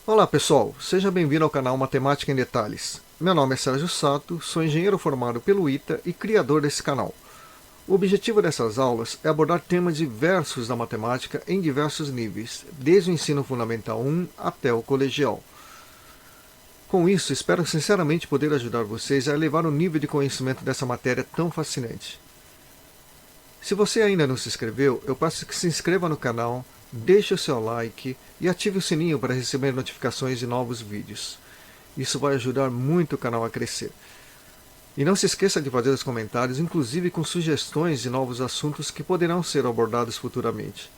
Olá pessoal, seja bem-vindo ao canal Matemática em Detalhes. Meu nome é Sérgio Sato, sou engenheiro formado pelo ITA e criador desse canal. O objetivo dessas aulas é abordar temas diversos da matemática em diversos níveis, desde o ensino fundamental 1 até o colegial. Com isso, espero sinceramente poder ajudar vocês a elevar o nível de conhecimento dessa matéria tão fascinante. Se você ainda não se inscreveu, eu peço que se inscreva no canal, deixe o seu like e ative o sininho para receber notificações de novos vídeos. Isso vai ajudar muito o canal a crescer. E não se esqueça de fazer os comentários, inclusive com sugestões de novos assuntos que poderão ser abordados futuramente.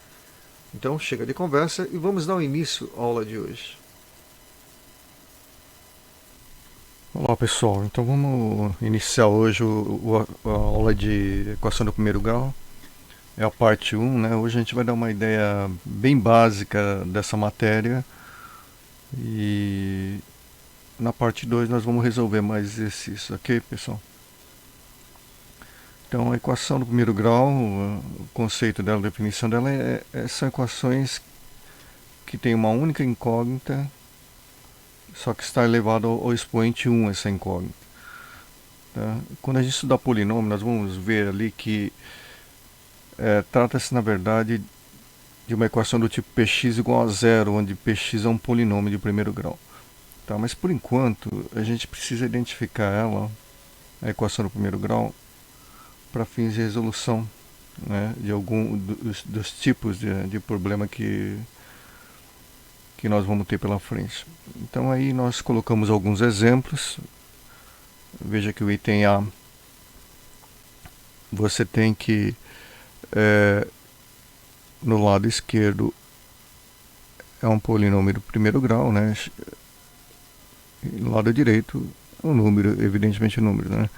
Então chega de conversa e vamos dar início à aula de hoje. Olá pessoal, então vamos iniciar hoje a aula de equação do primeiro grau. É a parte 1, né? Hoje a gente vai dar uma ideia bem básica dessa matéria e na parte 2 nós vamos resolver mais exercícios, ok pessoal? Então a equação do primeiro grau, o conceito dela, a definição dela são equações que têm uma única incógnita, só que está elevado ao expoente 1 essa incógnita. Tá? Quando a gente estudar polinômio, nós vamos ver ali que trata-se na verdade de uma equação do tipo px igual a zero, onde px é um polinômio de primeiro grau. Tá? Mas por enquanto a gente precisa identificar ela, a equação do primeiro grau, para fins de resolução, né, de algum dos tipos de problema que nós vamos ter pela frente. Então aí nós colocamos alguns exemplos. Veja que o item A, você tem que no lado esquerdo é um polinômio do primeiro grau, né? E no lado direito um número, evidentemente um número, né?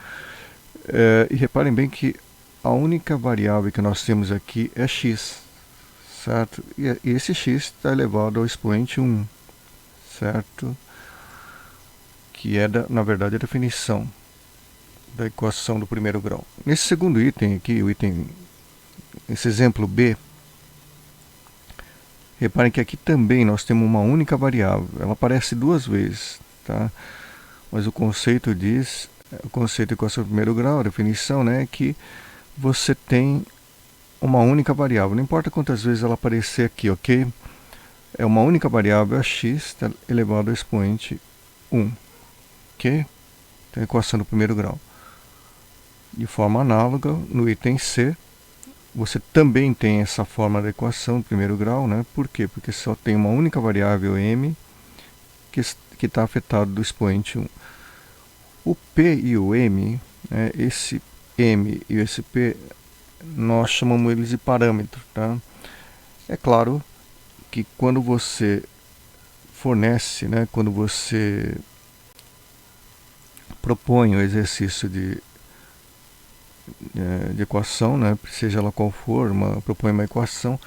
E reparem bem que a única variável que nós temos aqui é x, certo? E esse x está elevado ao expoente 1, certo? Que é, na verdade, a definição da equação do primeiro grau. Nesse segundo item aqui, esse exemplo B, reparem que aqui também nós temos uma única variável. Ela aparece duas vezes, tá? Mas o conceito o conceito de equação do primeiro grau, a definição, né, é que você tem uma única variável. Não importa quantas vezes ela aparecer aqui, ok? É uma única variável, a x elevado ao expoente 1, ok? Então, a equação do primeiro grau. De forma análoga, no item C, você também tem essa forma da equação do primeiro grau, né? Por quê? Porque só tem uma única variável m que está afetado do expoente 1. O P e o M, né, esse M e esse P, nós chamamos eles de parâmetro, tá? É claro que quando você fornece, né, quando você propõe o exercício de equação, né, seja ela qual for, propõe uma equação,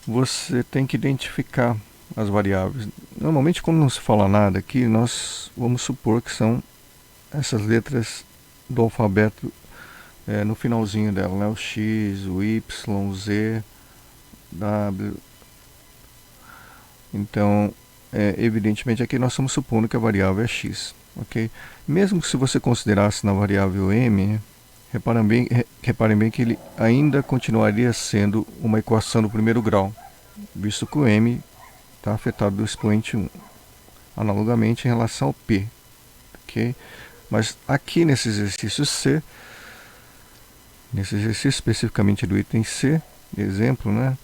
você tem que identificar as variáveis. Normalmente, quando não se fala nada aqui, nós vamos supor que são essas letras do alfabeto no finalzinho dela, né, o X, o Y, o Z, W. Então, evidentemente, aqui nós estamos supondo que a variável é x, ok? Mesmo que se você considerasse na variável m, reparem bem que ele ainda continuaria sendo uma equação do primeiro grau, visto que o m está afetado do expoente 1, analogamente em relação ao p, ok? Mas aqui nesse exercício C, nesse exercício especificamente do item C, exemplo, né?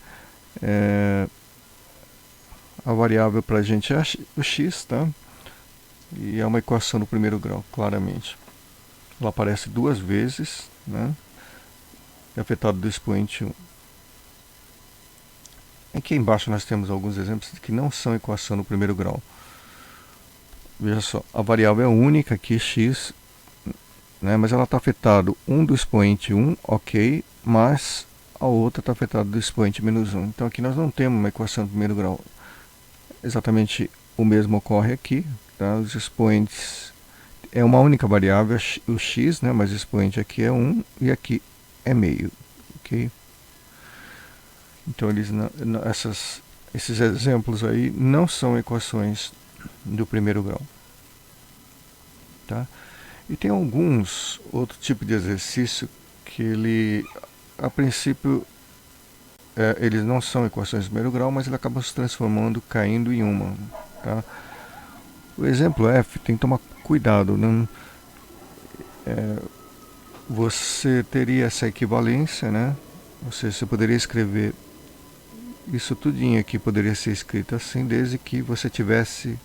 A variável para a gente é o x, tá? E é uma equação do primeiro grau, claramente. Ela aparece duas vezes, né? É afetado do expoente 1. Aqui embaixo nós temos alguns exemplos que não são equação do primeiro grau. Veja só, a variável é única aqui, x, né? Mas ela está afetada do expoente 1, ok, mas a outra está afetada do expoente menos 1. Então aqui nós não temos uma equação do primeiro grau. Exatamente o mesmo ocorre aqui, tá? Os expoentes é uma única variável, o x, né? Mas o expoente aqui é 1 e aqui é meio, ok? Então esses exemplos aí não são equações do primeiro grau. Tá? E tem alguns outros tipos de exercício que ele, a princípio, eles não são equações de primeiro grau, mas ele acaba se transformando, caindo em uma. Tá? O exemplo F tem que tomar cuidado. Não, você teria essa equivalência, né? Ou seja, você poderia escrever isso tudinho aqui, poderia ser escrito assim, desde que você tivesse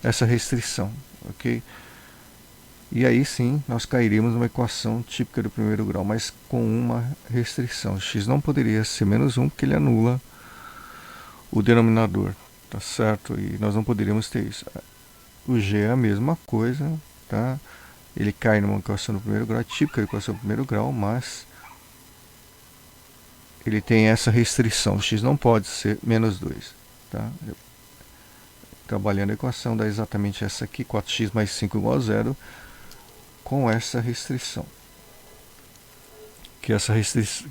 essa restrição, ok? E aí sim, nós cairíamos numa equação típica do primeiro grau, mas com uma restrição. X não poderia ser menos 1, porque ele anula o denominador, tá certo? E nós não poderíamos ter isso. O G é a mesma coisa, tá? Ele cai numa equação do primeiro grau, típica da equação do primeiro grau, mas ele tem essa restrição. X não pode ser menos 2, tá? Trabalhando a equação, dá exatamente essa aqui, 4x mais 5 igual a 0, com essa restrição. Que essa restrição,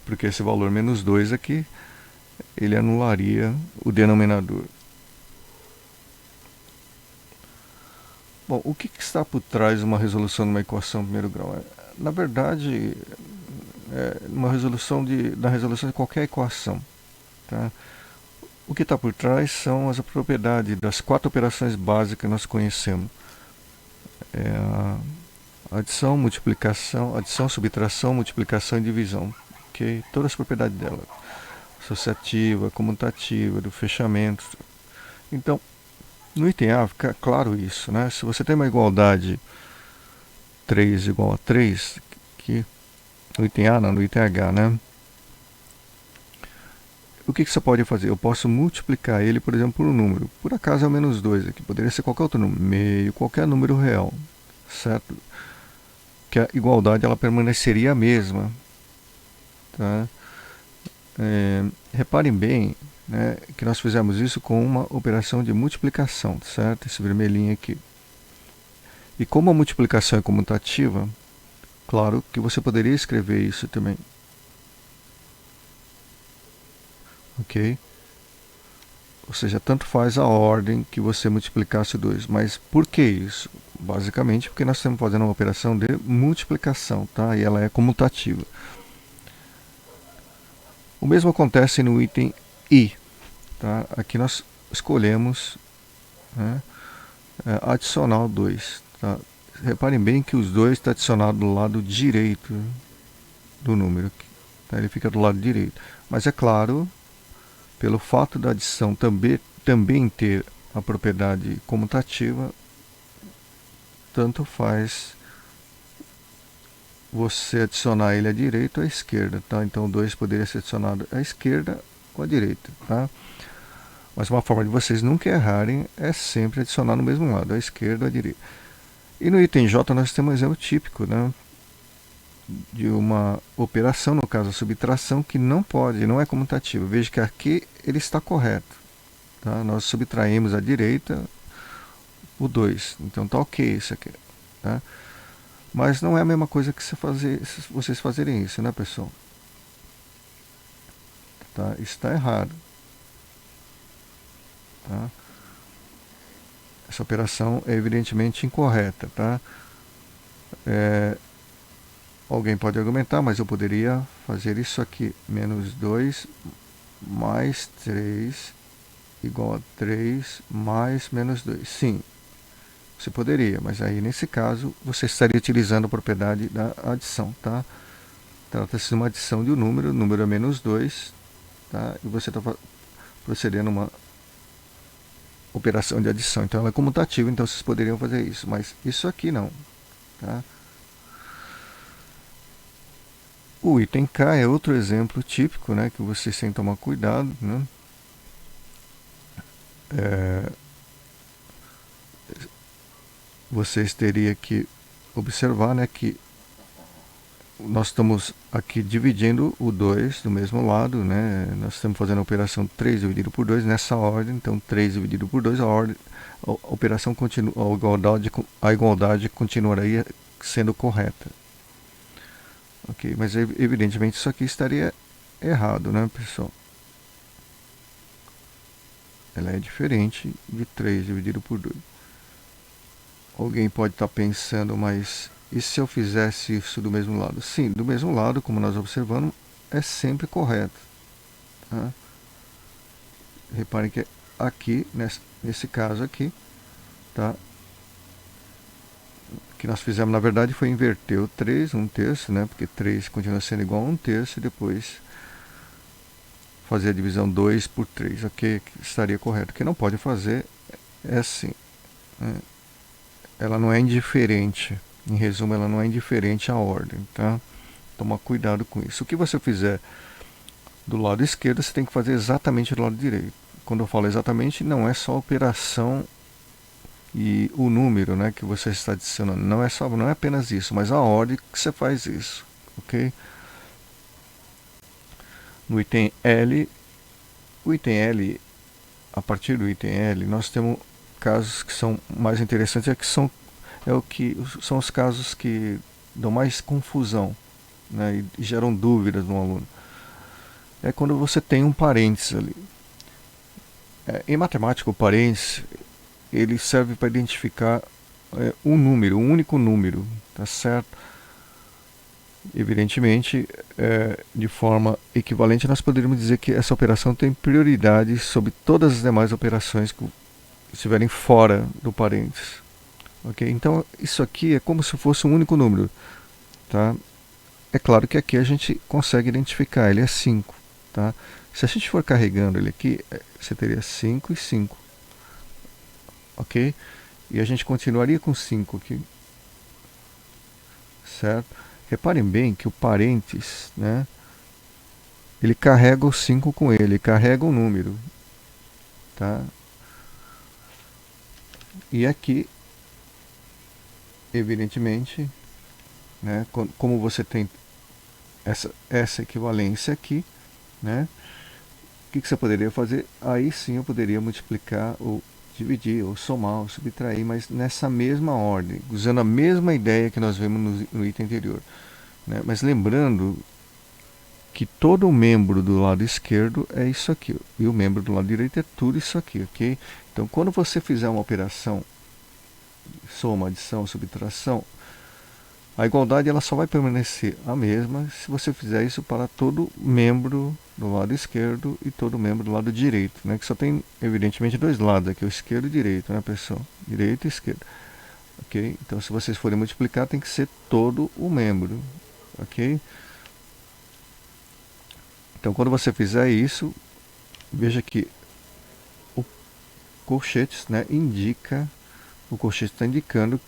porque esse valor menos 2 aqui, ele anularia o denominador. Bom, o que está por trás de uma resolução de uma equação de primeiro grau? Na verdade, uma resolução da resolução de qualquer equação. Tá? O que está por trás são as propriedades das 4 operações básicas que nós conhecemos. A adição, multiplicação, adição, subtração, multiplicação e divisão. Okay? Todas as propriedades dela. Associativa, comutativa, do fechamento. Então, no item A fica claro isso, né? Se você tem uma igualdade 3 igual a 3, que no item A, não, no item H, né? O que você pode fazer? Eu posso multiplicar ele, por exemplo, por um número. Por acaso é o menos 2 aqui, poderia ser qualquer outro número, meio, qualquer número real, certo? Que a igualdade ela permaneceria a mesma, tá? Reparem bem, né, que nós fizemos isso com uma operação de multiplicação, certo? Esse vermelhinho aqui. E como a multiplicação é comutativa, claro que você poderia escrever isso também. Ok? Ou seja, tanto faz a ordem que você multiplicasse 2. Mas por que isso? Basicamente porque nós estamos fazendo uma operação de multiplicação, tá? E ela é comutativa. O mesmo acontece no item I. Tá? Aqui nós escolhemos, né, adicional 2. Tá? Reparem bem que os 2 está adicionado do lado direito do número. Tá? Ele fica do lado direito. Mas é claro, pelo fato da adição também ter a propriedade comutativa, tanto faz você adicionar ele à direita ou à esquerda. Tá? Então 2 poderia ser adicionado à esquerda ou à direita. Tá? Mas uma forma de vocês nunca errarem é sempre adicionar no mesmo lado, à esquerda ou à direita. E no item J nós temos um exemplo típico, né, de uma operação, no caso a subtração, que não é comutativa. Veja que aqui ele está correto. Tá? Nós subtraímos à direita o 2, então está ok isso aqui. Tá? Mas não é a mesma coisa que vocês fazerem isso, né, pessoal? Tá? Isso está errado. Tá? Essa operação é evidentemente incorreta. Tá? Alguém pode argumentar, mas eu poderia fazer isso aqui. Menos 2 mais 3 igual a 3 mais menos 2. Sim, você poderia, mas aí nesse caso você estaria utilizando a propriedade da adição. Tá? Trata-se de uma adição de um número, o número é menos 2, tá? E você está procedendo a uma operação de adição. Então ela é comutativa, então vocês poderiam fazer isso, mas isso aqui não. Tá? O item K é outro exemplo típico, né, que vocês têm que tomar cuidado. Né? Vocês teriam que observar, né, que nós estamos aqui dividindo o 2 do mesmo lado, né? Nós estamos fazendo a operação 3 dividido por 2 nessa ordem, então 3 dividido por 2, a operação continua, a igualdade continuaria sendo correta. Ok, mas evidentemente isso aqui estaria errado, né, pessoal? ela é diferente de 3 dividido por 2. Alguém pode estar pensando, mas e se eu fizesse isso do mesmo lado? Sim, do mesmo lado, como nós observamos, é sempre correto. Tá? Reparem que aqui, nesse caso aqui, tá? O que nós fizemos, na verdade, foi inverter o 3, 1/3, né? Porque 3 continua sendo igual a 1/3 e depois fazer a divisão 2 por 3, ok? Que estaria correto. O que não pode fazer é assim. Né? Ela não é indiferente. Em resumo, ela não é indiferente à ordem, tá? Toma cuidado com isso. O que você fizer do lado esquerdo, você tem que fazer exatamente do lado direito. Quando eu falo exatamente, não é só a operação e o número, né, que você está adicionando. Não é apenas isso, mas a ordem que você faz isso, ok? No item L, o item L, a partir do item L, nós temos casos que são mais interessantes, são os casos que dão mais confusão, né, e geram dúvidas no aluno. É quando você tem um parênteses ali. Em matemática, o parênteses ele serve para identificar um número, um único número, tá certo? Evidentemente, de forma equivalente, nós poderíamos dizer que essa operação tem prioridade sobre todas as demais operações que estiverem fora do parênteses. Ok? Então, isso aqui é como se fosse um único número. Tá? É claro que aqui a gente consegue identificar, ele é 5. Tá? Se a gente for carregando ele aqui, você teria 5 e 5. Ok? E a gente continuaria com 5 aqui. Certo? Reparem bem que o parênteses, né, ele carrega o 5 com ele, carrega o número. Tá? E aqui, evidentemente, né, como você tem essa equivalência aqui, né, o que você poderia fazer? Aí sim eu poderia multiplicar ou dividir, ou somar, ou subtrair, mas nessa mesma ordem, usando a mesma ideia que nós vimos no item anterior. Né? Mas lembrando que todo membro do lado esquerdo é isso aqui, e o membro do lado direito é tudo isso aqui, ok? Então, quando você fizer uma operação, soma, adição, subtração, a igualdade ela só vai permanecer a mesma se você fizer isso para todo membro do lado esquerdo e todo membro do lado direito, né? Que só tem, evidentemente, dois lados aqui, o esquerdo e o direito, né, pessoal? Direito e esquerdo, ok? Então, se vocês forem multiplicar, tem que ser todo o membro, ok? Então, quando você fizer isso, veja que o colchete, né, o colchete está indicando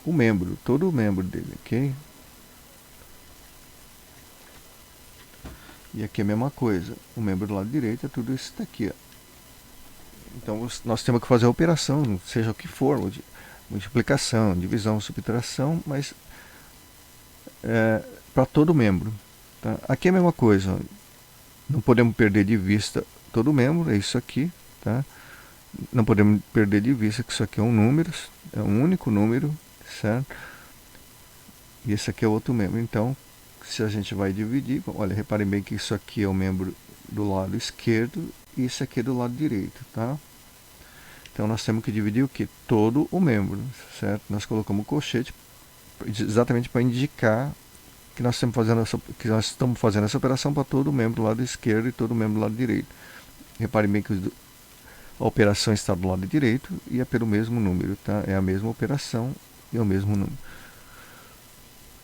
o membro, todo o membro dele, ok? E aqui é a mesma coisa, o membro do lado direito é tudo isso daqui, ó. Então nós temos que fazer a operação, seja o que for, multiplicação, divisão, subtração, mas para todo membro. Tá? Aqui é a mesma coisa, ó. Não podemos perder de vista todo membro, é isso aqui. Tá? Não podemos perder de vista que isso aqui é um número, é um único número, certo? E esse aqui é outro membro. Então, se a gente vai dividir, olha, reparem bem que isso aqui é o membro do lado esquerdo e isso aqui é do lado direito, tá? Então nós temos que dividir o que? Todo o membro, certo? Nós colocamos o colchete exatamente para indicar que nós estamos fazendo essa operação para todo o membro do lado esquerdo e todo o membro do lado direito. Reparem bem que a operação está do lado direito e é pelo mesmo número, tá? É a mesma operação e é o mesmo número.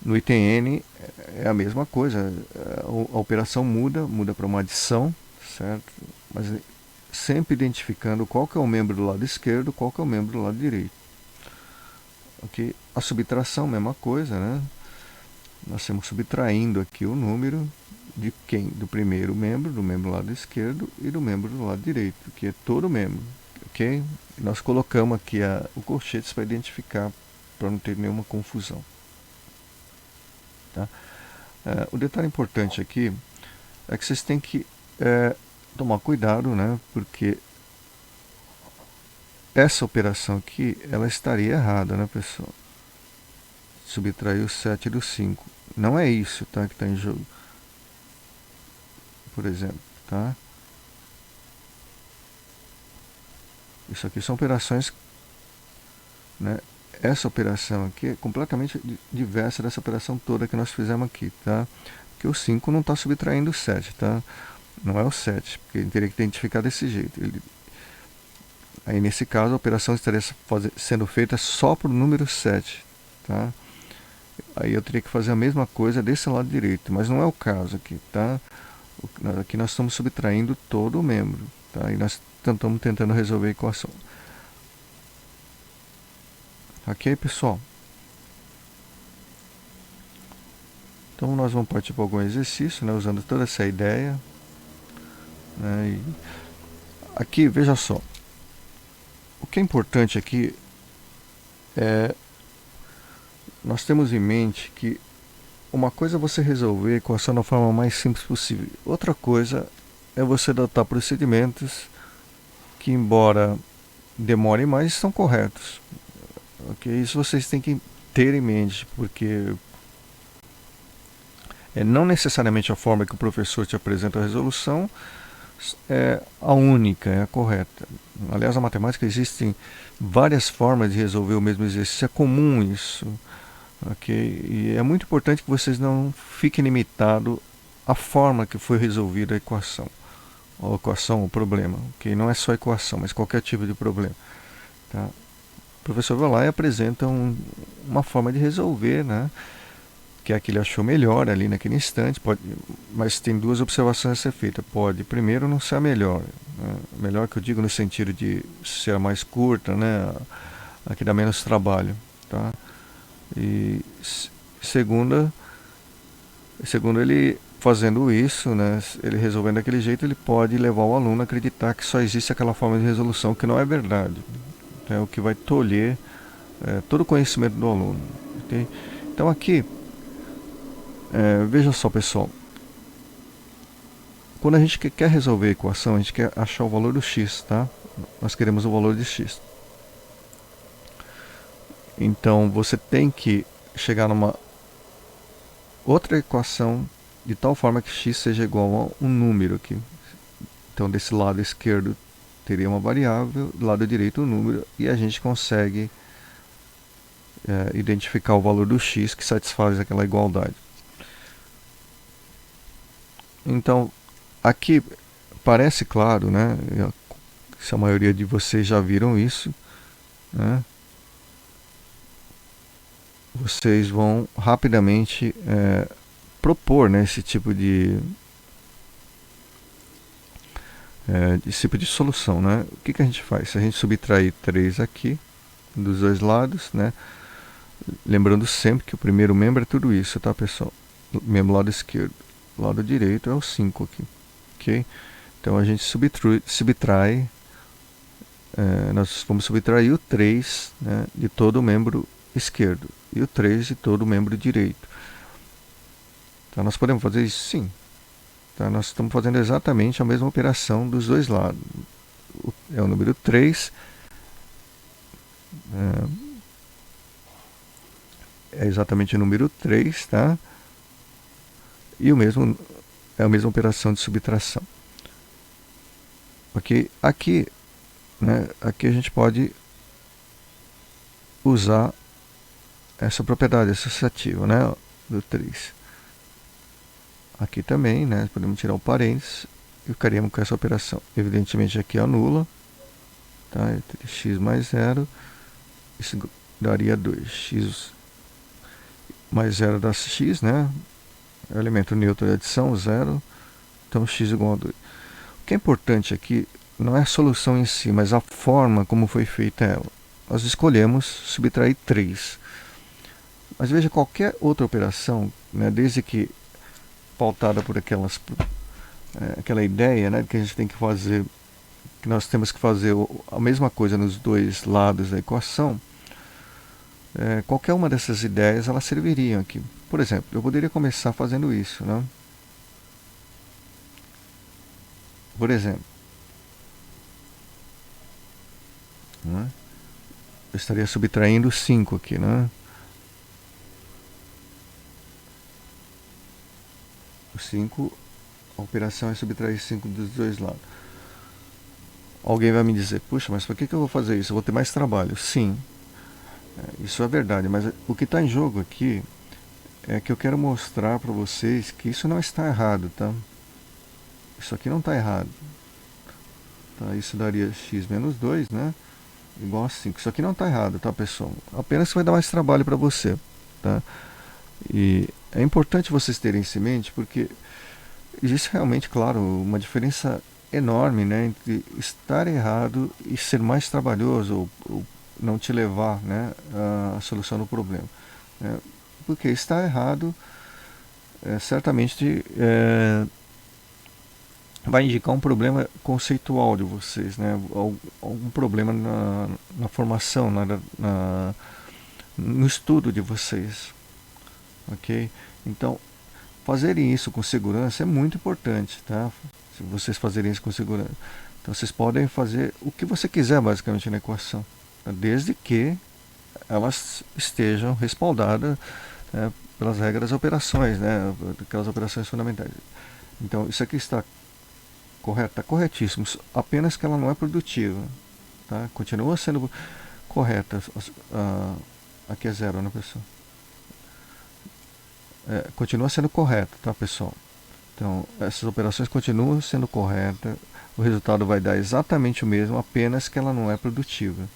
No item N é a mesma coisa, a operação muda para uma adição, certo? Mas sempre identificando qual que é o membro do lado esquerdo, qual que é o membro do lado direito. Okay? A subtração, mesma coisa, né? Nós estamos subtraindo aqui o número de quem? Do primeiro membro, do membro do lado esquerdo e do membro do lado direito, que é todo membro. Ok? Nós colocamos aqui o colchete para identificar, para não ter nenhuma confusão. Tá? O detalhe importante aqui é que vocês têm que tomar cuidado, né? Porque essa operação aqui, ela estaria errada, né, pessoal? Subtrair o 7 do 5. Não é isso, tá, que está em jogo. Por exemplo, tá? Isso aqui são operações, né? Essa operação aqui é completamente diversa dessa operação toda que nós fizemos aqui, tá? Porque o 5 não está subtraindo o 7, tá? Não é o 7, porque ele teria que identificar desse jeito. Aí nesse caso a operação estaria sendo feita só para o número 7, tá? Aí eu teria que fazer a mesma coisa desse lado direito, mas não é o caso aqui, tá? Aqui nós estamos subtraindo todo o membro, tá? E nós estamos tentando resolver a equação. Ok, pessoal? Então nós vamos partir para algum exercício, né? Usando toda essa ideia, né? E aqui, veja só. O que é importante aqui é nós temos em mente que uma coisa é você resolver a equação da forma mais simples possível. Outra coisa é você adotar procedimentos que, embora demorem mais, são corretos. Ok? Isso vocês têm que ter em mente, porque não necessariamente a forma que o professor te apresenta a resolução é a única, é a correta. Aliás, na matemática existem várias formas de resolver o mesmo exercício, é comum isso. Ok? E é muito importante que vocês não fiquem limitados à forma que foi resolvida a equação. Ou equação, o problema. Ok? Não é só equação, mas qualquer tipo de problema. Tá? O professor vai lá e apresenta uma forma de resolver, né? Que é a que ele achou melhor ali naquele instante. Pode, mas tem duas observações a ser feitas. Pode, primeiro, não ser a melhor. Né? Melhor que eu digo no sentido de ser a mais curta, né? A que dá menos trabalho. Tá? E segunda, segundo ele fazendo isso, né, ele resolvendo daquele jeito, ele pode levar o aluno a acreditar que só existe aquela forma de resolução, que não é verdade. É o que vai tolher todo o conhecimento do aluno. Okay? Então aqui, veja só pessoal, quando a gente quer resolver a equação, a gente quer achar o valor do x, tá? Nós queremos o valor de x. Então você tem que chegar numa outra equação de tal forma que x seja igual a um número aqui. Então desse lado esquerdo teria uma variável, do lado direito um número, e a gente consegue identificar o valor do x que satisfaz aquela igualdade. Então aqui parece claro, né? Se a maioria de vocês já viram isso, né? Vocês vão rapidamente propor, né, esse tipo de solução, né? O que a gente faz? Se a gente subtrair 3 aqui, dos dois lados, né? Lembrando sempre que o primeiro membro é tudo isso, tá, pessoal? Membro lado esquerdo. Lado direito é o 5 aqui, ok? Então a gente subtrai, nós vamos subtrair o 3, né, de todo o membro esquerdo e o 3 de todo o membro direito. Então nós podemos fazer isso? Sim. Tá? Nós estamos fazendo exatamente a mesma operação dos dois lados. É o número 3. É exatamente o número 3, tá? E é a mesma operação de subtração. Ok? Aqui, né, aqui a gente pode usar essa propriedade associativa, né, do 3. Aqui também, né, podemos tirar o parênteses e ficaríamos com essa operação. Evidentemente aqui anula, tá? X mais 0, isso daria 2. X mais 0 dá x, né? É o elemento neutro de adição, 0. Então x igual a 2. O que é importante aqui não é a solução em si, mas a forma como foi feita ela. Nós escolhemos subtrair 3. Mas veja, qualquer outra operação, né, desde que pautada por aquela ideia, né, que a gente tem que fazer, que nós temos que fazer a mesma coisa nos dois lados da equação, qualquer uma dessas ideias elas serviriam aqui. Por exemplo, eu poderia começar fazendo isso, né? Por exemplo, né? Eu estaria subtraindo 5 aqui, né? O 5, a operação é subtrair 5 dos dois lados. Alguém vai me dizer, puxa, mas por que eu vou fazer isso? Eu vou ter mais trabalho. Sim, isso é verdade, mas o que está em jogo aqui é que eu quero mostrar para vocês que isso não está errado, tá? Isso aqui não está errado. Tá? Isso daria x menos 2, né? Igual a 5. Isso aqui não está errado, tá, pessoal? Apenas vai dar mais trabalho para você, tá? E é importante vocês terem isso em mente, porque existe realmente, claro, uma diferença enorme, né, entre estar errado e ser mais trabalhoso, ou não te levar, né, à solução do problema, né? Porque estar errado certamente vai indicar um problema conceitual de vocês, né? Algum problema na formação, no estudo de vocês, ok? Então, fazerem isso com segurança é muito importante, tá? Se vocês fazerem isso com segurança. Então, vocês podem fazer o que você quiser, basicamente, na equação, tá? Desde que elas estejam respaldadas, né, pelas regras das operações, né? Aquelas operações fundamentais. Então, isso aqui está correto, está corretíssimo, apenas que ela não é produtiva, tá? Continua sendo correta. Aqui é zero, né, pessoal? Continua sendo correto, tá, pessoal? Então, essas operações continuam sendo corretas, o resultado vai dar exatamente o mesmo, apenas que ela não é produtiva.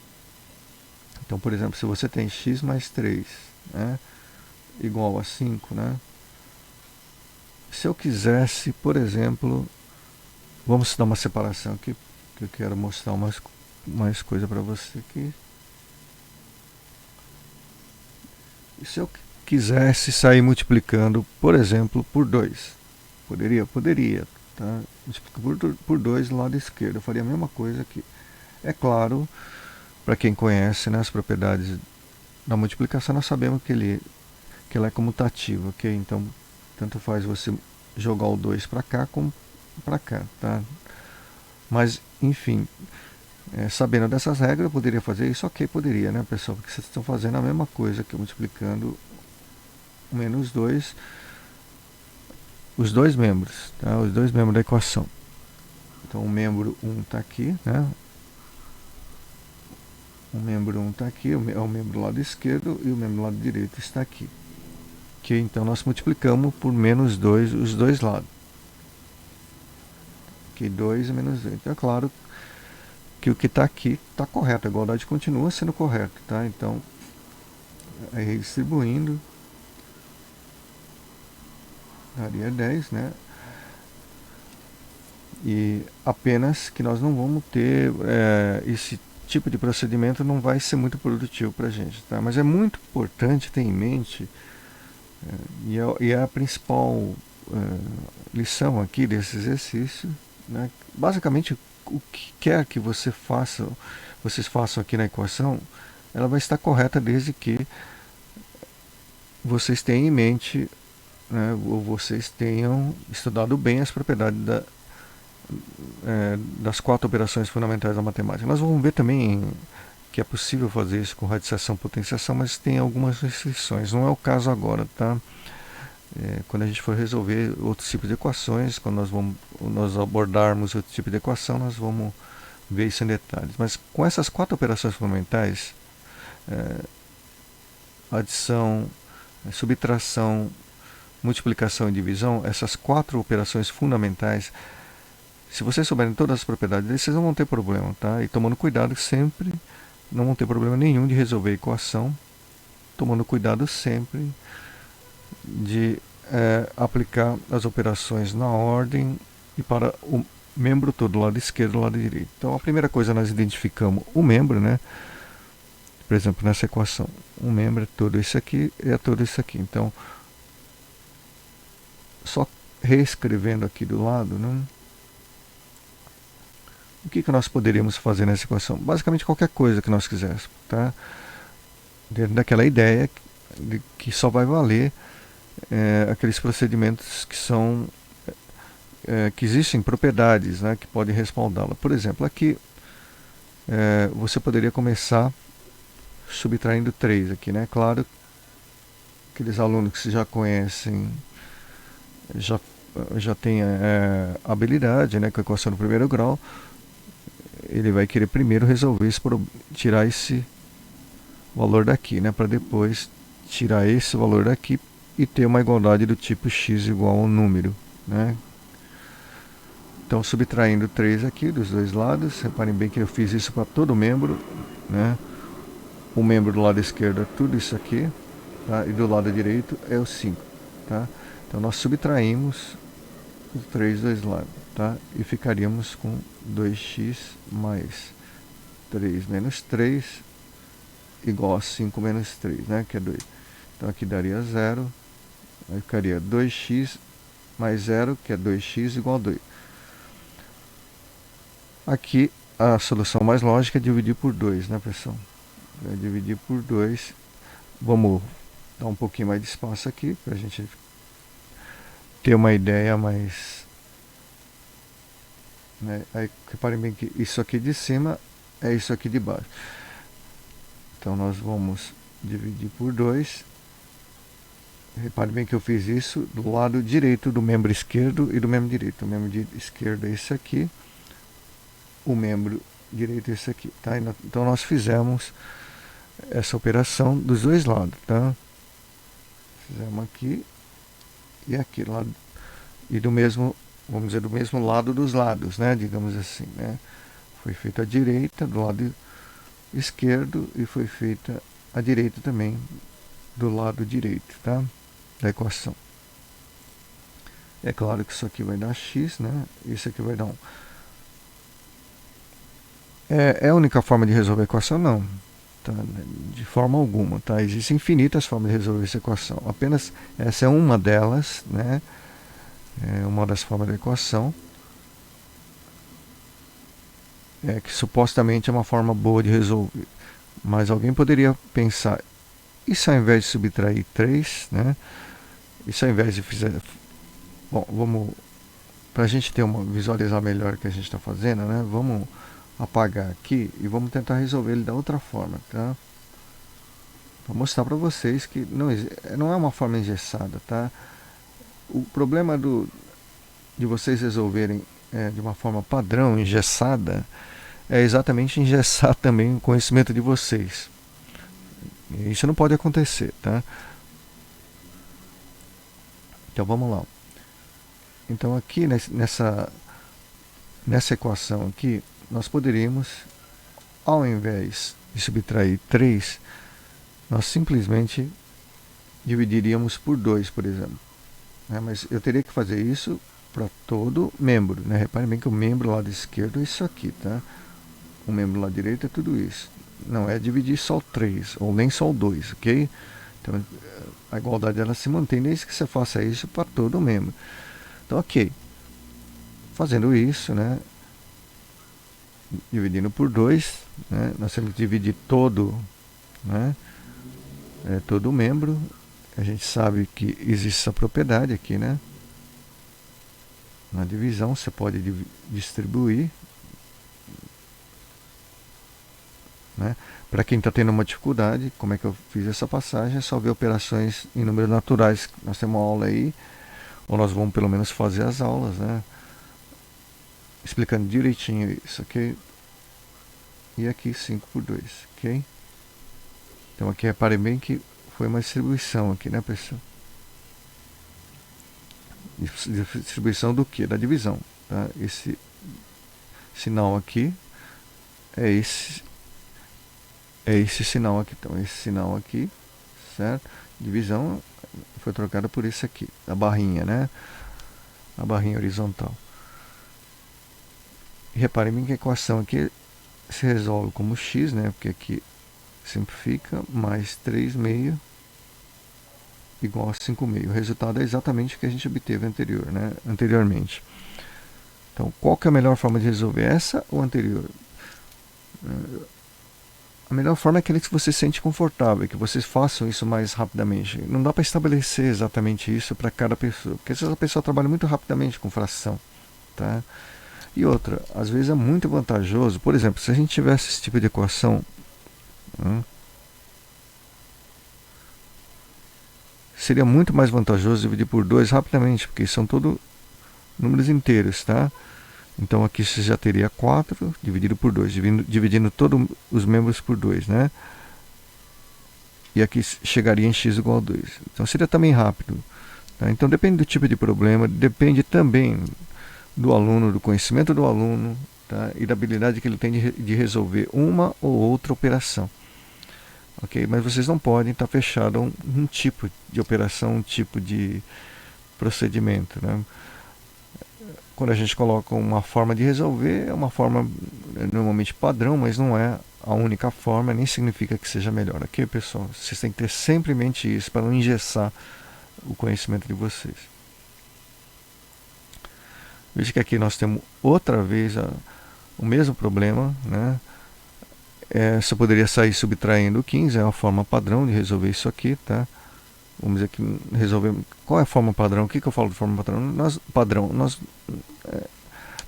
Então, por exemplo, se você tem x mais 3, né, igual a 5, né? Se eu quisesse, por exemplo, vamos dar uma separação aqui, que eu quero mostrar mais coisa para você aqui. E se eu quisesse sair multiplicando, por exemplo, por 2, poderia? Poderia. Tá? Multiplica por 2 do lado esquerdo. Eu faria a mesma coisa aqui. É claro, para quem conhece, né, as propriedades da multiplicação, nós sabemos que ela é comutativa, ok? Então, tanto faz você jogar o 2 para cá como para cá, tá? Mas, enfim, sabendo dessas regras, eu poderia fazer isso? Ok, poderia, né, pessoal? Porque vocês estão fazendo a mesma coisa que multiplicando menos 2, os dois membros, tá? Os dois membros da equação. Então, o membro 1 está aqui, né? O membro 1 está aqui, é o membro do lado esquerdo, e o membro do lado direito está aqui. Que então nós multiplicamos por menos 2 os dois lados. Que 2 e menos 2. Então é claro que o que está aqui está correto, a igualdade continua sendo correta, tá? Então, aí redistribuindo, daria 10, né? E apenas que nós não vamos ter esse tipo de procedimento, não vai ser muito produtivo para a gente, tá? Mas é muito importante ter em mente, e é a principal lição aqui desse exercício, né? Basicamente, o que quer que vocês façam aqui na equação, ela vai estar correta desde que vocês tenham em mente, né, ou vocês tenham estudado bem as propriedades das quatro operações fundamentais da matemática. Nós vamos ver também que é possível fazer isso com radiciação e potenciação, mas tem algumas restrições. Não é o caso agora, tá? Quando a gente for resolver outros tipos de equações, quando nós abordarmos outro tipo de equação, nós vamos ver isso em detalhes. Mas com essas quatro operações fundamentais, adição, subtração, multiplicação e divisão, essas quatro operações fundamentais, se vocês souberem todas as propriedades deles, vocês não vão ter problema, tá? E tomando cuidado sempre, não vão ter problema nenhum de resolver a equação, tomando cuidado sempre de aplicar as operações na ordem e para o membro todo, do lado esquerdo e do lado direito. Então, a primeira coisa, nós identificamos o membro, né? Por exemplo, nessa equação, um membro é todo isso aqui e é todo isso aqui. Então, só reescrevendo aqui do lado, né? O que nós poderíamos fazer nessa equação? Basicamente qualquer coisa que nós quiséssemos, tá? Dentro daquela ideia de que só vai valer aqueles procedimentos que são que existem propriedades, né, que podem respaldá-la. Por exemplo, aqui você poderia começar subtraindo 3 aqui, né? Claro, aqueles alunos que já conhecem, já têm habilidade, né, com a equação do primeiro grau, ele vai querer primeiro resolver esse tirar esse valor daqui, né, para depois tirar esse valor daqui e ter uma igualdade do tipo x igual ao número, né? Então, subtraindo 3 aqui dos dois lados, reparem bem que eu fiz isso para todo membro, né? O membro do lado esquerdo é tudo isso aqui, tá? E do lado direito é o 5, tá? Então, nós subtraímos os 3 dos dois lados, tá? E ficaríamos com 2x mais 3 menos 3 igual a 5 menos 3, né? Que é 2. Então, aqui daria 0, aí ficaria 2x mais 0, que é 2x igual a 2. Aqui a solução mais lógica é dividir por 2, né, pessoal? É dividir por 2. Vamos dar um pouquinho mais de espaço aqui para a gente ter uma ideia mais. Né? Aí reparem bem que isso aqui de cima é isso aqui de baixo. Então nós vamos dividir por 2. Reparem bem que eu fiz isso do lado direito do membro esquerdo e do membro direito. O membro esquerdo é esse aqui. O membro direito é esse aqui, tá? Então nós fizemos essa operação dos dois lados, tá? Fizemos aqui e aqui lado, e do mesmo, vamos dizer, do mesmo lado dos lados, né? Digamos assim, né? Foi feita a direita do lado esquerdo e foi feita a direita também do lado direito, tá? Da equação. É claro que isso aqui vai dar x, né? Isso aqui vai dar 1. É a única forma de resolver a equação? Não. Tá? De forma alguma. Tá? Existem infinitas formas de resolver essa equação. Apenas essa é uma delas, né? É uma das formas da equação. Que supostamente é uma forma boa de resolver. Mas alguém poderia pensar, e se ao invés de subtrair 3, né? E se ao invés de fazer... Bom, vamos... Para a gente ter visualizar melhor o que a gente está fazendo, né? Vamos apagar aqui e vamos tentar resolver ele da outra forma, tá? Vou mostrar para vocês que não é uma forma engessada, tá? O problema de vocês resolverem de uma forma padrão, engessada, é exatamente engessar também o conhecimento de vocês. Isso não pode acontecer, tá? Então vamos lá. Então aqui nessa equação aqui, nós poderíamos, ao invés de subtrair 3, nós simplesmente dividiríamos por 2, por exemplo. Mas eu teria que fazer isso para todo membro. Né? Reparem bem que o membro do lado esquerdo é isso aqui, tá? O membro do lado direito é tudo isso. Não é dividir só o 3, ou nem só o 2, ok? Então a igualdade ela se mantém desde que você faça isso para todo membro. Então, ok. Fazendo isso, né? Dividindo por 2, né? Nós temos que dividir todo, né? Todo membro. A gente sabe que existe essa propriedade aqui, né? Na divisão você pode distribuir, né? Para quem está tendo uma dificuldade, como é que eu fiz essa passagem? É só ver operações em números naturais. Nós temos uma aula aí, ou nós vamos pelo menos fazer as aulas, né? Explicando direitinho isso, ok? E aqui 5 por 2, ok? Então aqui reparem bem que foi uma distribuição aqui, né, pessoal? Distribuição do que? Da divisão, tá? Esse sinal aqui é esse sinal aqui. Então esse sinal aqui, certo? Divisão foi trocada por esse aqui, a barrinha, né? A barrinha horizontal. E reparem bem que a equação aqui se resolve como x, né? Porque aqui simplifica, mais 3 meio igual a 5 meio. O resultado é exatamente o que a gente obteve anteriormente. Então, qual que é a melhor forma de resolver? Essa ou a anterior? A melhor forma é aquela que você se sente confortável, que vocês façam isso mais rapidamente. Não dá para estabelecer exatamente isso para cada pessoa, porque às vezes a pessoa trabalha muito rapidamente com fração, tá? E outra, às vezes é muito vantajoso, por exemplo, se a gente tivesse esse tipo de equação, seria muito mais vantajoso dividir por 2 rapidamente, porque são todos números inteiros, tá? Então aqui você já teria 4 dividido por 2, dividindo todos os membros por 2, né? E aqui chegaria em x igual a 2. Então seria também rápido. Tá? Então depende do tipo de problema, depende também do aluno, do conhecimento do aluno, tá? E da habilidade que ele tem de resolver uma ou outra operação. Ok? Mas vocês não podem estar fechados a um tipo de operação, um tipo de procedimento. Né? Quando a gente coloca uma forma de resolver, é uma forma normalmente padrão, mas não é a única forma, nem significa que seja melhor. Ok, pessoal? Vocês têm que ter sempre em mente isso para não engessar o conhecimento de vocês. Veja que aqui nós temos outra vez o mesmo problema, né? Você poderia sair subtraindo 15, é a forma padrão de resolver isso aqui, tá? Vamos dizer que resolver. Qual é a forma padrão? O que eu falo de forma padrão?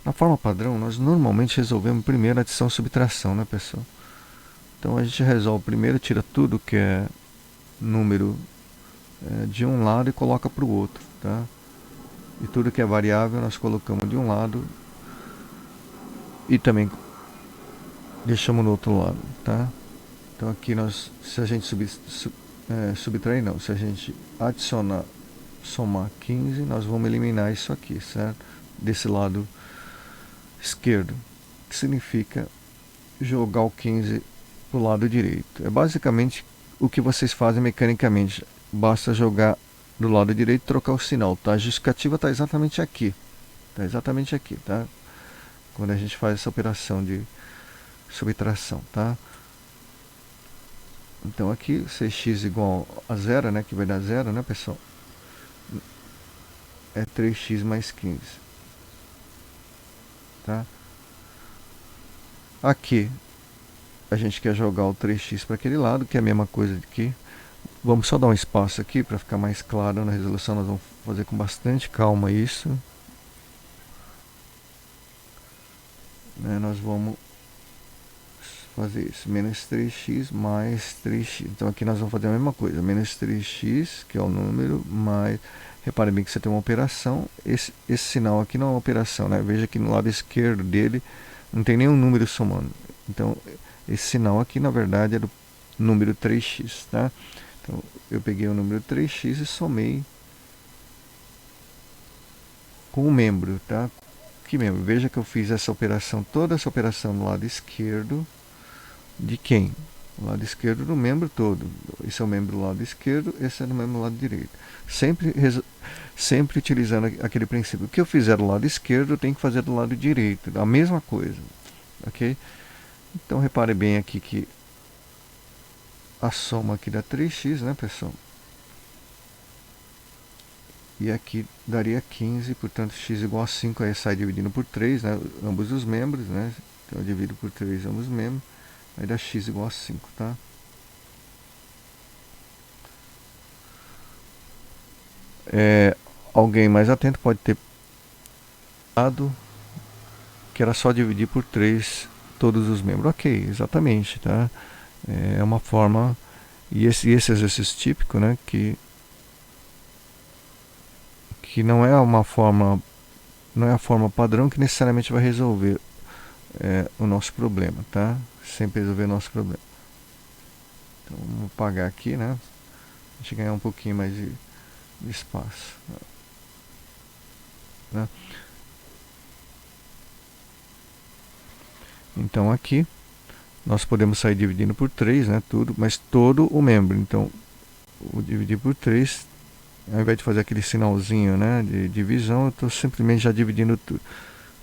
Na forma padrão, nós normalmente resolvemos primeiro adição e subtração, né, pessoal? Então a gente resolve primeiro, tira tudo que é número de um lado e coloca para o outro, tá? E tudo que é variável nós colocamos de um lado e também deixamos no outro lado, tá? Então aqui se a gente subtrair não, se a gente adicionar, somar 15, nós vamos eliminar isso aqui, certo? Desse lado esquerdo, que significa jogar o 15 para o lado direito. É basicamente o que vocês fazem mecanicamente, basta jogar do lado direito e trocar o sinal, tá? A justificativa está exatamente aqui, tá? Quando a gente faz essa operação de subtração, tá? Então aqui, se x igual a 0, né, que vai dar 0, né, pessoal? É 3x mais 15. Tá? Aqui, a gente quer jogar o 3x para aquele lado, que é a mesma coisa aqui. Vamos só dar um espaço aqui para ficar mais claro na resolução. Nós vamos fazer com bastante calma isso. Né, nós vamos fazer isso, menos 3x mais 3x. Então aqui nós vamos fazer a mesma coisa, menos 3x, que é o número, mais... Repare bem que você tem uma operação, esse sinal aqui não é uma operação, né? Veja que no lado esquerdo dele não tem nenhum número somando. Então esse sinal aqui na verdade é do número 3x, tá? Então eu peguei o número 3x e somei com o membro, tá? Que membro? Veja que eu fiz essa operação, toda essa operação no lado esquerdo de quem? O lado esquerdo do membro todo. Esse é o membro do lado esquerdo, esse é o membro do lado direito. Sempre utilizando aquele princípio. O que eu fizer do lado esquerdo, eu tenho que fazer do lado direito. A mesma coisa. Ok? Então repare bem aqui que a soma aqui dá 3x, né, pessoal? E aqui daria 15, portanto x igual a 5, aí sai dividindo por 3, né, ambos os membros, né? Então eu divido por 3 ambos os membros. Aí dá x igual a 5, tá? Alguém mais atento pode ter dado que era só dividir por 3 todos os membros. Ok, exatamente, tá? É uma forma... E esse exercício típico, né? Que não é uma forma... Não é a forma padrão que necessariamente vai resolver o nosso problema, tá? Sempre resolver o nosso problema. Então vamos apagar aqui, né? A gente ganhar um pouquinho mais de espaço, né? Então aqui nós podemos sair dividindo por 3, né? Tudo, mas todo o membro. Então o dividir por 3, ao invés de fazer aquele sinalzinho, né, de divisão, eu estou simplesmente já dividindo tudo.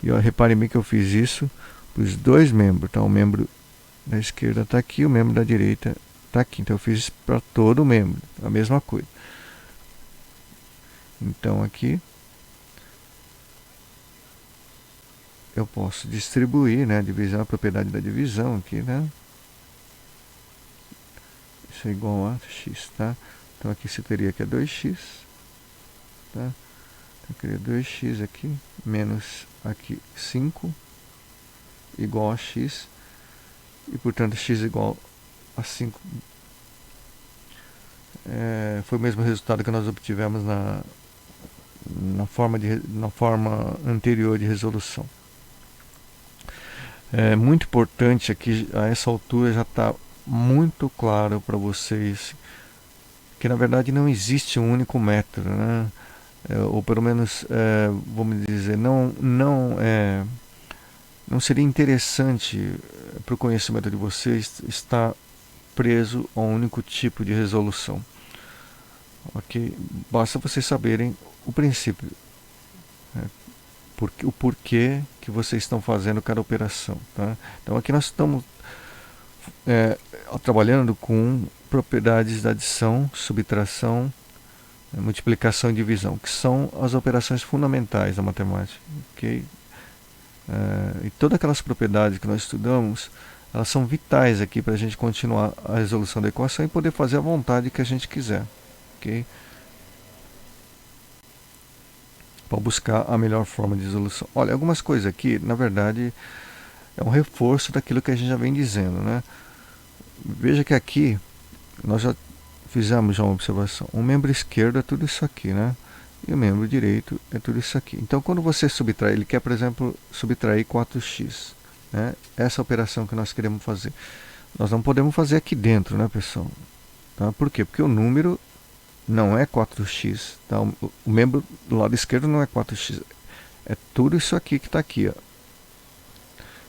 E ó, reparem bem que eu fiz isso para os dois membros, tá? O membro da esquerda está aqui, o membro da direita está aqui. Então eu fiz isso para todo o membro, a mesma coisa. Então aqui eu posso distribuir, né, divisão, a propriedade da divisão aqui, né? Isso é igual a x, tá? Então aqui você teria que é 2x, tá? Então eu queria 2x aqui, menos aqui 5, igual a x, e portanto x igual a 5. Foi o mesmo resultado que nós obtivemos na forma anterior de resolução. É muito importante aqui, a essa altura já está muito claro para vocês que na verdade não existe um único método, né? Ou pelo menos, vamos dizer, não seria interessante para o conhecimento de vocês estar preso a um único tipo de resolução. Ok? Basta vocês saberem o princípio, né? O porquê que vocês estão fazendo cada operação. Tá? Então aqui nós estamos é, trabalhando com propriedades da adição, subtração, multiplicação e divisão, que são as operações fundamentais da matemática. Okay? E todas aquelas propriedades que nós estudamos, elas são vitais aqui para a gente continuar a resolução da equação e poder fazer a vontade que a gente quiser. Okay? Para buscar a melhor forma de resolução. Olha, algumas coisas aqui, na verdade, é um reforço daquilo que a gente já vem dizendo, né? Veja que aqui nós já fizemos uma observação. O membro esquerdo é tudo isso aqui, né? E o membro direito é tudo isso aqui. Então, quando você subtrai, ele quer, por exemplo, subtrair 4x. Né? Essa operação que nós queremos fazer. Nós não podemos fazer aqui dentro, né, pessoal? Tá? Por quê? Porque o número não é 4x. Tá? O membro do lado esquerdo não é 4x. É tudo isso aqui que está aqui. Ó.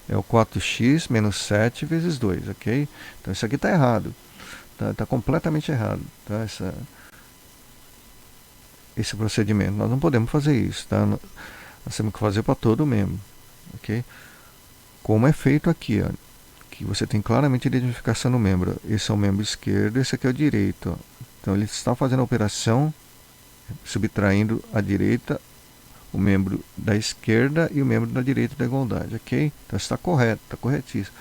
É o 4x menos 7 vezes 2, ok? Então isso aqui está errado. Tá completamente errado. Tá? Esse procedimento. Nós não podemos fazer isso. Tá? Nós temos que fazer para todo o membro. Ok? Como é feito aqui. Ó, que você tem claramente a identificação do membro. Esse é o membro esquerdo, esse aqui é o direito. Ó. Então ele está fazendo a operação subtraindo à direita o membro da esquerda e o membro da direita da igualdade, ok? Então está correto, está corretíssimo.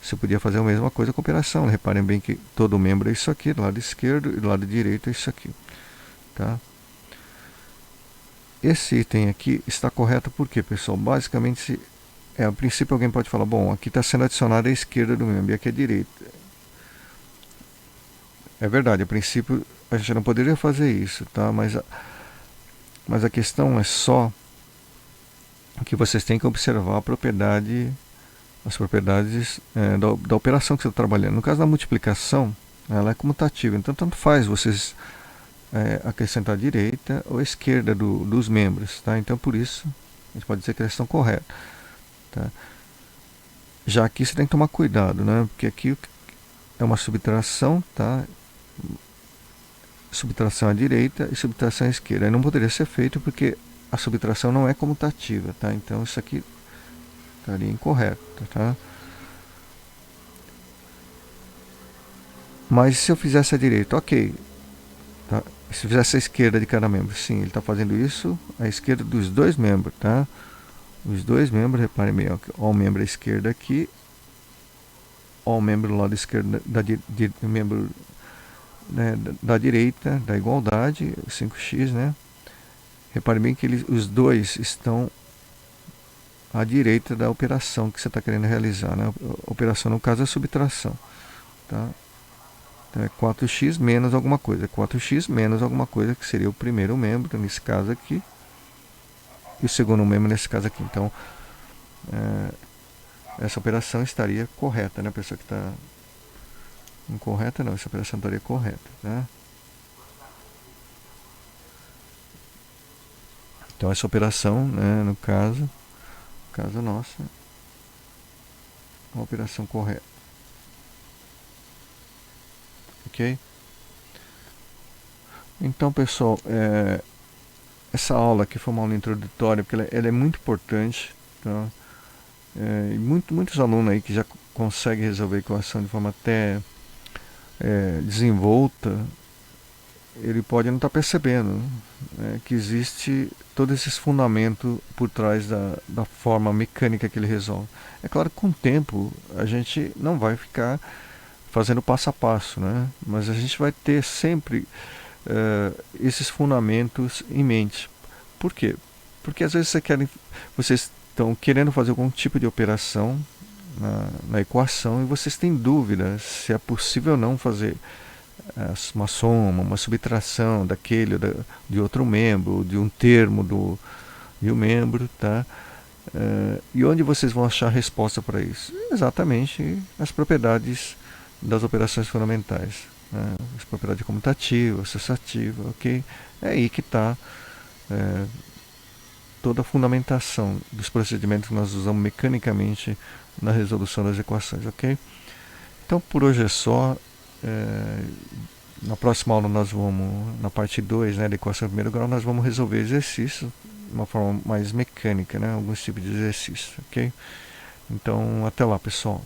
Você podia fazer a mesma coisa com a operação. Reparem bem que todo membro é isso aqui, do lado esquerdo, e do lado direito é isso aqui. Tá? Esse item aqui está correto porque, pessoal, basicamente, a princípio alguém pode falar, bom, aqui está sendo adicionada a esquerda do membro e aqui a direita. É verdade, a princípio a gente não poderia fazer isso, tá? Mas a questão é só que vocês têm que observar a propriedade, as propriedades da operação que você está trabalhando. No caso da multiplicação, ela é comutativa, então tanto faz vocês acrescentar a direita ou a esquerda dos membros, tá? Então por isso a gente pode dizer que eles estão corretos, tá? Já aqui você tem que tomar cuidado, né? Porque aqui é uma subtração, tá? Subtração à direita e subtração à esquerda. Aí não poderia ser feito porque a subtração não é comutativa, tá? Então isso aqui estaria incorreto, tá? Mas se eu fizesse a direita, ok, tá? Se eu fizesse a esquerda de cada membro, sim, ele está fazendo isso à esquerda dos dois membros, tá? Os dois membros, reparem bem, ó, o membro à esquerda aqui, ó, o membro do lado esquerdo membro, né, da direita da igualdade, 5x, né? Repare bem que os dois estão à direita da operação que você está querendo realizar, né? A operação, no caso, é a subtração. Tá? Então é 4x menos alguma coisa. 4x menos alguma coisa, que seria o primeiro membro, nesse caso aqui. E o segundo membro, nesse caso aqui. Então, essa operação estaria correta, né? A pessoa que está incorreta, não. Essa operação estaria correta, né? Então, essa operação, né, no caso nossa, é uma operação correta. Ok? Então, pessoal, essa aula aqui foi uma aula introdutória, porque ela é muito importante. Tá? E muitos alunos aí que já conseguem resolver a equação de forma até desenvolta, ele pode não estar percebendo que existe todo esse fundamento por trás da forma mecânica que ele resolve. É claro que com o tempo a gente não vai ficar fazendo passo a passo, né? Mas a gente vai ter sempre esses fundamentos em mente. Por quê? Porque às vezes vocês estão querendo fazer algum tipo de operação na equação e vocês têm dúvida se é possível ou não fazer uma soma, uma subtração daquele de outro membro, de um termo de um membro, tá? E onde vocês vão achar a resposta para isso? Exatamente as propriedades das operações fundamentais, né? As propriedades comutativas, associativas, ok? É aí que está toda a fundamentação dos procedimentos que nós usamos mecanicamente na resolução das equações, ok? Então por hoje é só. É, na próxima aula nós vamos, na parte 2, né, da equação de primeiro grau, nós vamos resolver exercícios de uma forma mais mecânica, né, alguns tipos de exercícios, ok? Então até lá, pessoal.